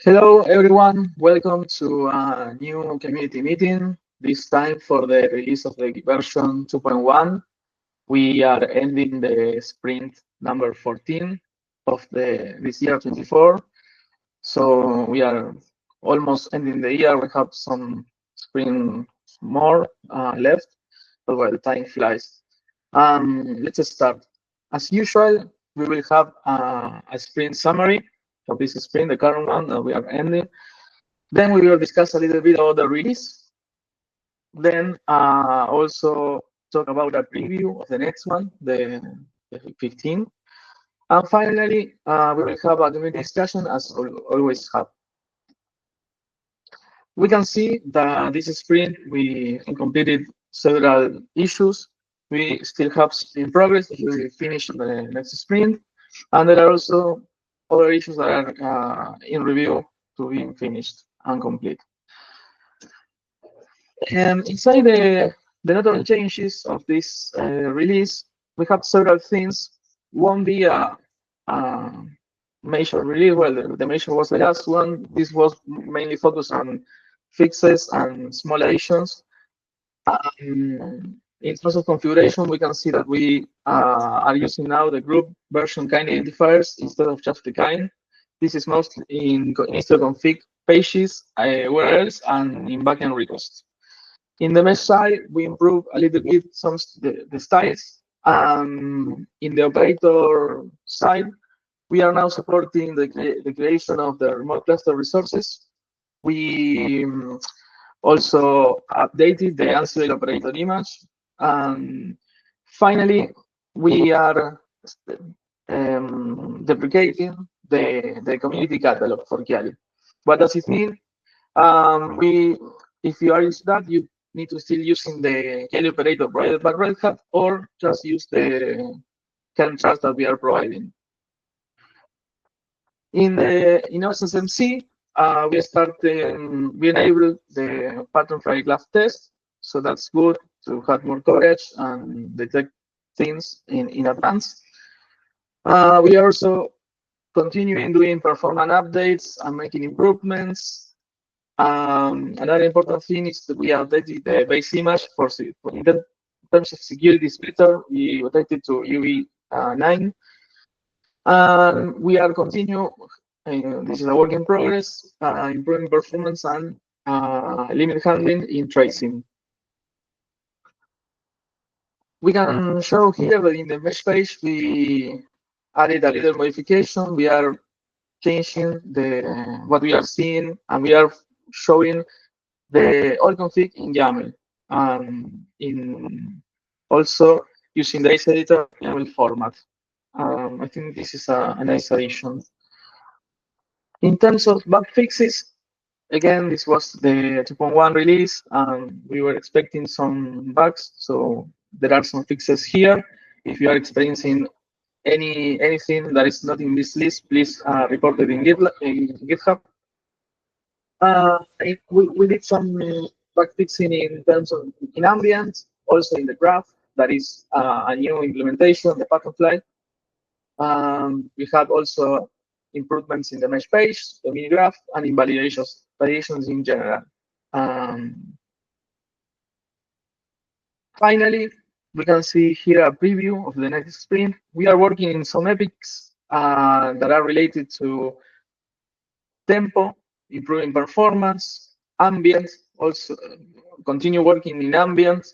Hello, everyone. Welcome to a new community meeting, this time for the release of the version 2.1. We are ending the sprint number 14 of this year 24. So we are almost ending the year. We have some sprint more left, but well, time flies. Let's start. As usual, we will have a sprint summary of this sprint, the current one that we are ending. Then we will discuss a little bit about the release. Then also talk about a preview of the next one, the 15. And finally, we will have a community discussion as always have. We can see that this sprint we completed several issues. We still have in progress. We will finish the next sprint. And there are also other issues that are in review to be finished and complete. Inside the notable changes of this release, we have several things. Won't be a major release. Well, the major was the last one. This was mainly focused on fixes and small additions. In terms of configuration, we can see that we are using now the group version kind identifiers instead of just the kind. This is mostly in Istio config pages, URLs, and in backend requests. In the mesh side, we improve a little bit the styles. In the operator side, we are now supporting the creation of the remote cluster resources. We also updated the Ansible operator image. Finally, we are deprecating the community catalog for Kiali. What does it mean? If you are using that, you need to still using the Kiali operator provided by Red Hat, or just use the Helm chart that we are providing. In OSSMC, we enabled the pattern flag graph test, so that's good to have more coverage and detect things in advance. We are also continuing doing performance updates and making improvements. Another important thing is that we updated the base image in terms of security splitter. We updated to UV9. We are continue. This is a work in progress, improving performance and limit handling in tracing. We can show here that in the mesh page we added a little modification. We are changing what we are seeing, and we are showing the all config in YAML, in also using the ICE editor YAML format. I think this is a nice addition. In terms of bug fixes, again, this was the 2.1 release, and we were expecting some bugs, so there are some fixes here. If you are experiencing anything that is not in this list, please report it in GitHub. We did some bug fixing in terms of in ambient, also in the graph. That is a new implementation, the pattern flag. We had also improvements in the mesh page, the mini graph, and in validations in general. Finally, we can see here a preview of the next sprint. We are working in some epics that are related to tempo, improving performance, ambient, also continue working in ambient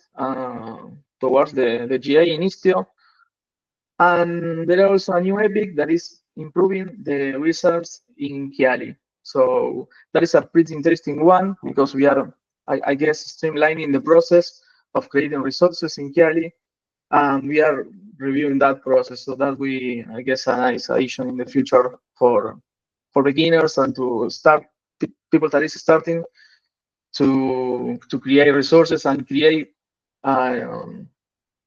towards the GA in Istio. And there are also a new epic that is improving the results in Kiali. So that is a pretty interesting one because we are, I guess, streamlining the process of creating resources in Kiali. And we are reviewing that process so that we, I guess, a nice addition in the future for beginners and to start people that is starting to create resources and create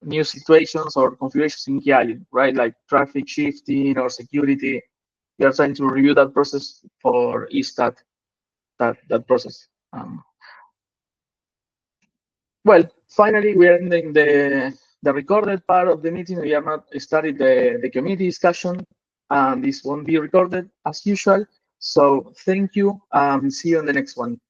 new situations or configurations in Kiali, right? Like traffic shifting or security. We are trying to review that process for each that process. Well, finally, we are ending the recorded part of the meeting. We have not started the community discussion, and this won't be recorded as usual. So thank you. See you in the next one.